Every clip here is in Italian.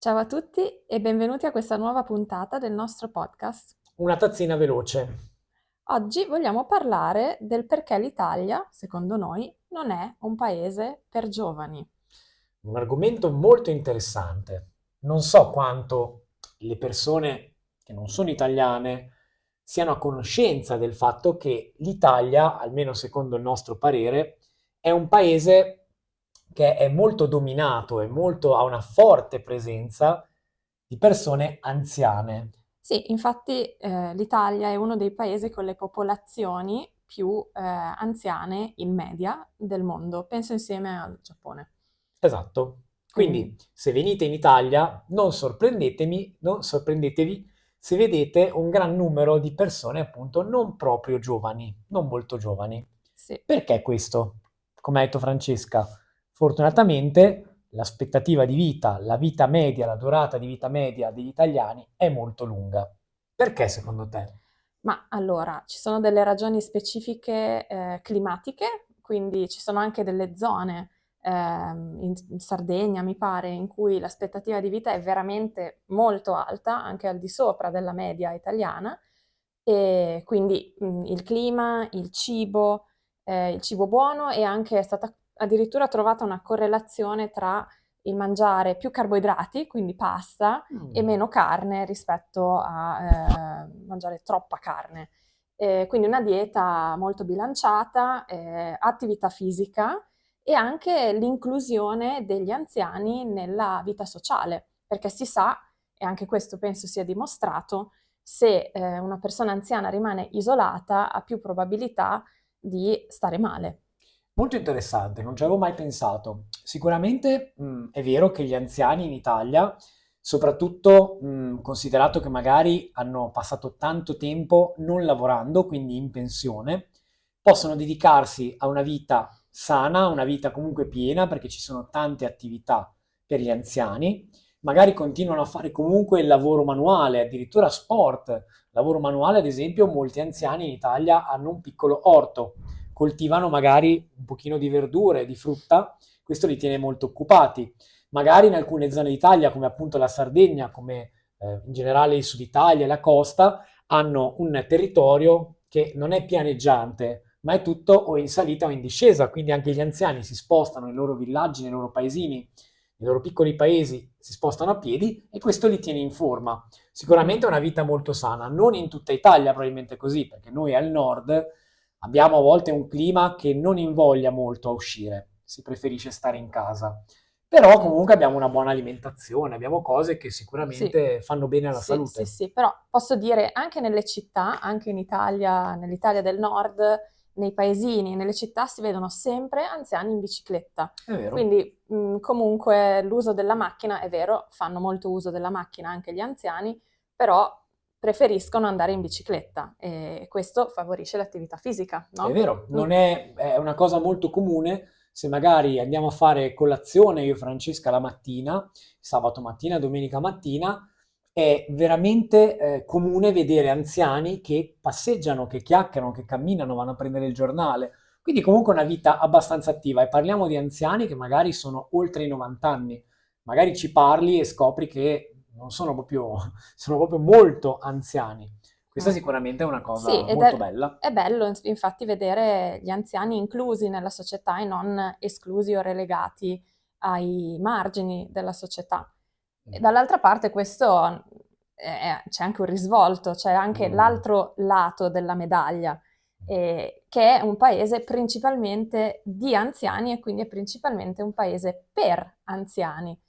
Ciao a tutti e benvenuti a questa nuova puntata del nostro podcast. Una tazzina veloce. Oggi vogliamo parlare del perché l'Italia, secondo noi, non è un paese per giovani. Un argomento molto interessante. Non so quanto le persone che non sono italiane siano a conoscenza del fatto che l'Italia, almeno secondo il nostro parere, è un paese che è molto dominato e ha una forte presenza di persone anziane. Sì, infatti l'Italia è uno dei paesi con le popolazioni più anziane in media del mondo, penso insieme al Giappone. Esatto. Quindi Quindi, se venite in Italia, non sorprendetevi se vedete un gran numero di persone appunto non proprio giovani, non molto giovani. sì. Perché questo? Come ha detto Francesca, fortunatamente l'aspettativa di vita, la vita media, la durata di vita media degli italiani è molto lunga. Perché secondo te? Ma allora, ci sono delle ragioni specifiche climatiche, quindi ci sono anche delle zone in Sardegna, mi pare, in cui l'aspettativa di vita è veramente molto alta, anche al di sopra della media italiana, e quindi il clima, il cibo buono e anche è stata addirittura trovata una correlazione tra il mangiare più carboidrati, quindi pasta, e Mm. meno carne rispetto a mangiare troppa carne. Quindi una dieta molto bilanciata, attività fisica e anche l'inclusione degli anziani nella vita sociale, perché si sa, e anche questo penso sia dimostrato, se una persona anziana rimane isolata ha più probabilità di stare male. Molto interessante, non ci avevo mai pensato. Sicuramente, è vero che gli anziani in Italia, soprattutto, considerato che magari hanno passato tanto tempo non lavorando, quindi in pensione, possono dedicarsi a una vita sana, una vita comunque piena, perché ci sono tante attività per gli anziani. Magari continuano a fare comunque il lavoro manuale, addirittura sport. Lavoro manuale, ad esempio, molti anziani in Italia hanno un piccolo orto, coltivano magari un pochino di verdure, di frutta, questo li tiene molto occupati. Magari in alcune zone d'Italia, come appunto la Sardegna, come in generale il sud Italia e la costa, hanno un territorio che non è pianeggiante, ma è tutto o in salita o in discesa, quindi anche gli anziani si spostano nei loro villaggi, nei loro paesini, nei loro piccoli paesi, si spostano a piedi e questo li tiene in forma. Sicuramente è una vita molto sana, non in tutta Italia probabilmente così, perché noi al nord abbiamo a volte un clima che non invoglia molto a uscire, si preferisce stare in casa. Però comunque abbiamo una buona alimentazione, abbiamo cose che Sì, sicuramente fanno bene alla sì, sì, salute. sì, però posso dire anche nelle città, anche in Italia, nell'Italia del Nord, nei paesini, nelle città si vedono sempre anziani in bicicletta. È vero. Quindi comunque l'uso della macchina, è vero, fanno molto uso della macchina anche gli anziani, però preferiscono andare in bicicletta e questo favorisce l'attività fisica, È no? vero, Mm. non è una cosa molto comune se magari andiamo a fare colazione io e Francesca la mattina, sabato mattina, domenica mattina, è veramente comune vedere anziani che passeggiano, che chiacchierano, che camminano, vanno a prendere il giornale. Quindi comunque una vita abbastanza attiva e parliamo di anziani che magari sono oltre i 90 anni. Magari ci parli e scopri che non sono proprio, sono proprio molto anziani. Questa Mm. sicuramente è una Sì, cosa ed molto bella. è bello infatti vedere gli anziani inclusi nella società e non esclusi o relegati ai margini della società. E dall'altra parte questo c'è anche un risvolto, c'è anche Mm. l'altro lato della medaglia, che è un paese principalmente di anziani e quindi è principalmente un paese per anziani.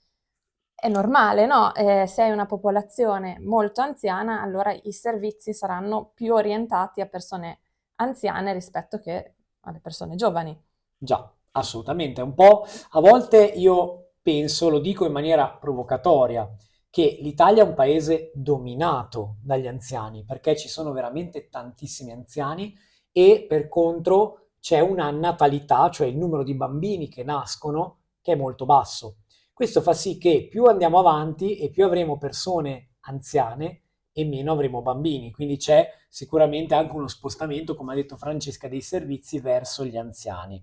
È normale, no? Se hai una popolazione molto anziana, allora i servizi saranno più orientati a persone anziane rispetto che alle persone giovani. Già, assolutamente. È un po', a volte io penso, lo dico in maniera provocatoria, che l'Italia è un paese dominato dagli anziani, perché ci sono veramente tantissimi anziani e per contro c'è una natalità, cioè il numero di bambini che nascono, che è molto basso. Questo fa sì che più andiamo avanti e più avremo persone anziane e meno avremo bambini, quindi c'è sicuramente anche uno spostamento, come ha detto Francesca, dei servizi verso gli anziani.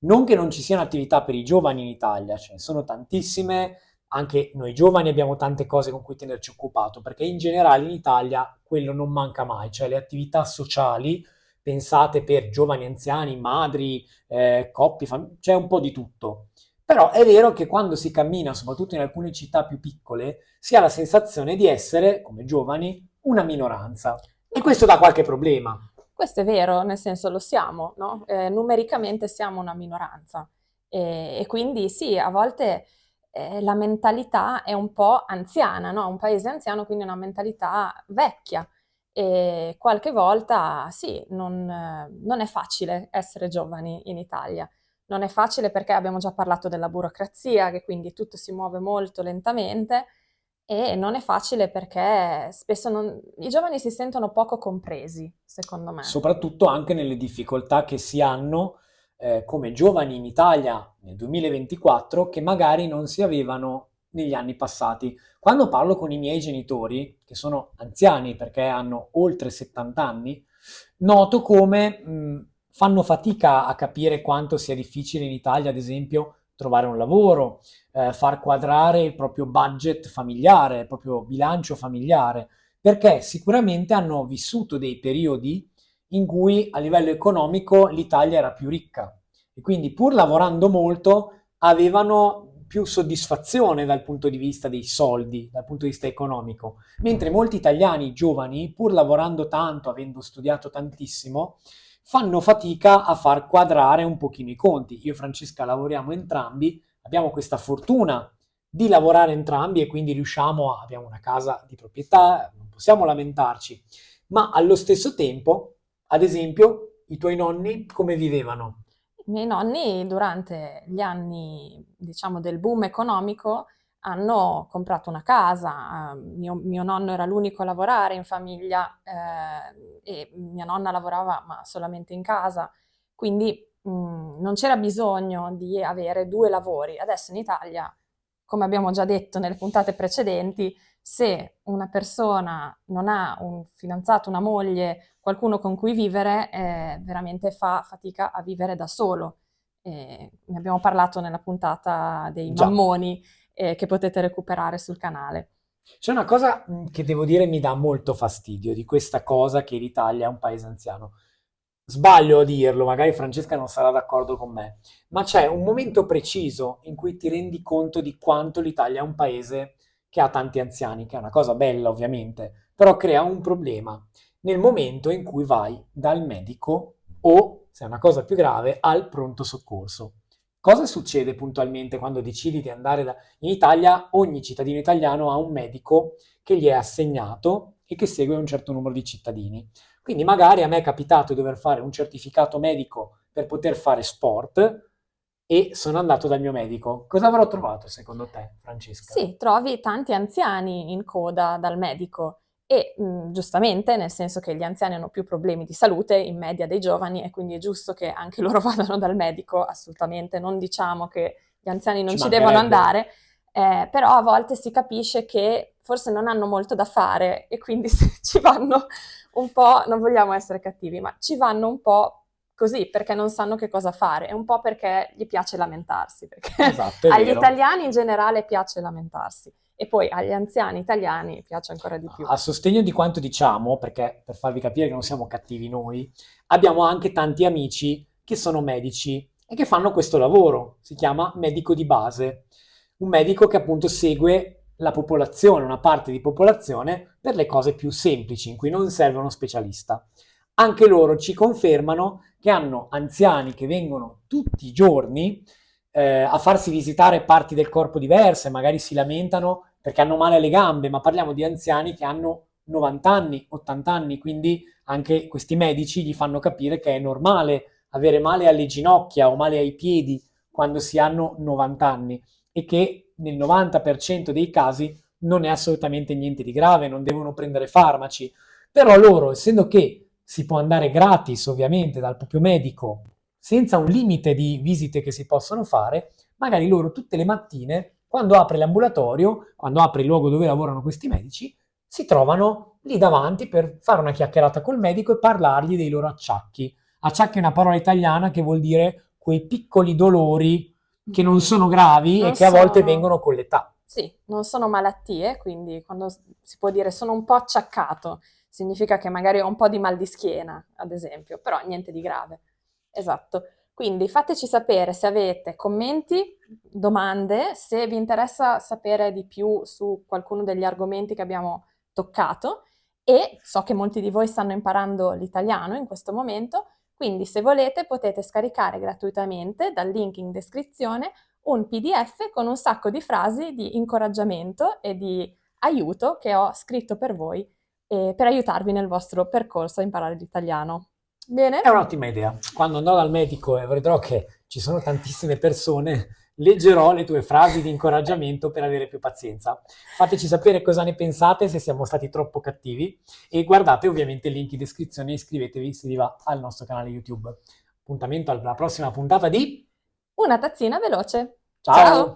Non che non ci siano attività per i giovani in Italia, ce ne sono tantissime, anche noi giovani abbiamo tante cose con cui tenerci occupato, perché in generale in Italia quello non manca mai, cioè le attività sociali pensate per giovani, anziani, madri, coppie, c'è un po' di tutto. Però è vero che quando si cammina, soprattutto in alcune città più piccole, si ha la sensazione di essere, come giovani, una minoranza. E No, questo dà qualche problema. questo è vero, nel senso lo siamo, no? Numericamente siamo una minoranza e quindi sì, a volte la mentalità è un po' anziana, no? Un paese anziano, quindi una mentalità vecchia e qualche volta sì, non è facile essere giovani in Italia. Non è facile perché abbiamo già parlato della burocrazia, che quindi tutto si muove molto lentamente e non è facile perché spesso i giovani si sentono poco compresi, secondo me. Soprattutto anche nelle difficoltà che si hanno come giovani in Italia nel 2024 che magari non si avevano negli anni passati. Quando parlo con i miei genitori, che sono anziani perché hanno oltre 70 anni, noto come fanno fatica a capire quanto sia difficile in Italia, ad esempio, trovare un lavoro, far quadrare il proprio budget familiare, il proprio bilancio familiare, perché sicuramente hanno vissuto dei periodi in cui a livello economico l'Italia era più ricca e quindi pur lavorando molto avevano più soddisfazione dal punto di vista dei soldi, dal punto di vista economico, mentre molti italiani giovani, pur lavorando tanto, avendo studiato tantissimo, fanno fatica a far quadrare un pochino i conti. Io e Francesca lavoriamo entrambi, abbiamo questa fortuna di lavorare entrambi e quindi abbiamo una casa di proprietà, non possiamo lamentarci, ma allo stesso tempo, ad esempio, i tuoi nonni come vivevano? I miei nonni durante gli anni, diciamo, del boom economico hanno comprato una casa. Mio nonno era l'unico a lavorare in famiglia e mia nonna lavorava ma solamente in casa, quindi non c'era bisogno di avere due lavori. Adesso in Italia, come abbiamo già detto nelle puntate precedenti, se una persona non ha un fidanzato, una moglie, qualcuno con cui vivere, veramente fa fatica a vivere da solo. Ne abbiamo parlato nella puntata dei Già. mammoni, che potete recuperare sul canale. C'è una cosa che devo dire mi dà molto fastidio di questa cosa che l'Italia è un paese anziano. Sbaglio a dirlo, magari Francesca non sarà d'accordo con me, ma c'è un momento preciso in cui ti rendi conto di quanto l'Italia è un paese che ha tanti anziani, che è una cosa bella ovviamente, però crea un problema nel momento in cui vai dal medico o, se è una cosa più grave, al pronto soccorso. Cosa succede puntualmente quando decidi di andare in Italia? Ogni cittadino italiano ha un medico che gli è assegnato e che segue un certo numero di cittadini. Quindi magari a me è capitato di dover fare un certificato medico per poter fare sport e sono andato dal mio medico. Cosa avrò trovato secondo te, Francesca? Sì, trovi tanti anziani in coda dal medico e giustamente, nel senso che gli anziani hanno più problemi di salute in media dei giovani e quindi è giusto che anche loro vadano dal medico, assolutamente, non diciamo che gli anziani non Ci ci devono mancherebbe. andare, però a volte si capisce che forse non hanno molto da fare e quindi ci vanno un po', non vogliamo essere cattivi, ma ci vanno un po' così perché non sanno che cosa fare, è un po' perché gli piace lamentarsi, perché Esatto, è agli vero. italiani in generale piace lamentarsi e poi agli anziani italiani piace ancora di più. A sostegno di quanto diciamo, perché per farvi capire che non siamo cattivi noi, abbiamo anche tanti amici che sono medici e che fanno questo lavoro. Si chiama medico di base. Un medico che appunto segue la popolazione, una parte di popolazione, per le cose più semplici, in cui non serve uno specialista. Anche loro ci confermano che hanno anziani che vengono tutti i giorni a farsi visitare parti del corpo diverse, magari si lamentano perché hanno male alle gambe, ma parliamo di anziani che hanno 90 anni, 80 anni, quindi anche questi medici gli fanno capire che è normale avere male alle ginocchia o male ai piedi quando si hanno 90 anni e che nel 90% dei casi non è assolutamente niente di grave, non devono prendere farmaci. Però loro, essendo che si può andare gratis ovviamente dal proprio medico senza un limite di visite che si possono fare, magari loro tutte le mattine, quando apre l'ambulatorio, quando apre il luogo dove lavorano questi medici, si trovano lì davanti per fare una chiacchierata col medico e parlargli dei loro acciacchi. Acciacchi è una parola italiana che vuol dire quei piccoli dolori che non sono gravi e Non che a volte sono, vengono con l'età. Sì, non sono malattie, quindi quando si può dire sono un po' acciaccato, significa che magari ho un po' di mal di schiena, ad esempio, però niente di grave. Esatto. Quindi fateci sapere se avete commenti, domande, se vi interessa sapere di più su qualcuno degli argomenti che abbiamo toccato e so che molti di voi stanno imparando l'italiano in questo momento, quindi se volete potete scaricare gratuitamente dal link in descrizione un PDF con un sacco di frasi di incoraggiamento e di aiuto che ho scritto per voi per aiutarvi nel vostro percorso a imparare l'italiano. È Bene? un'ottima idea. Quando andrò dal medico e vedrò che ci sono tantissime persone, leggerò le tue frasi di incoraggiamento per avere più pazienza. Fateci sapere cosa ne pensate, se siamo stati troppo cattivi e guardate ovviamente il link in descrizione e iscrivetevi se vi va al nostro canale YouTube. Appuntamento alla prossima puntata di Una tazzina veloce. Ciao! Ciao!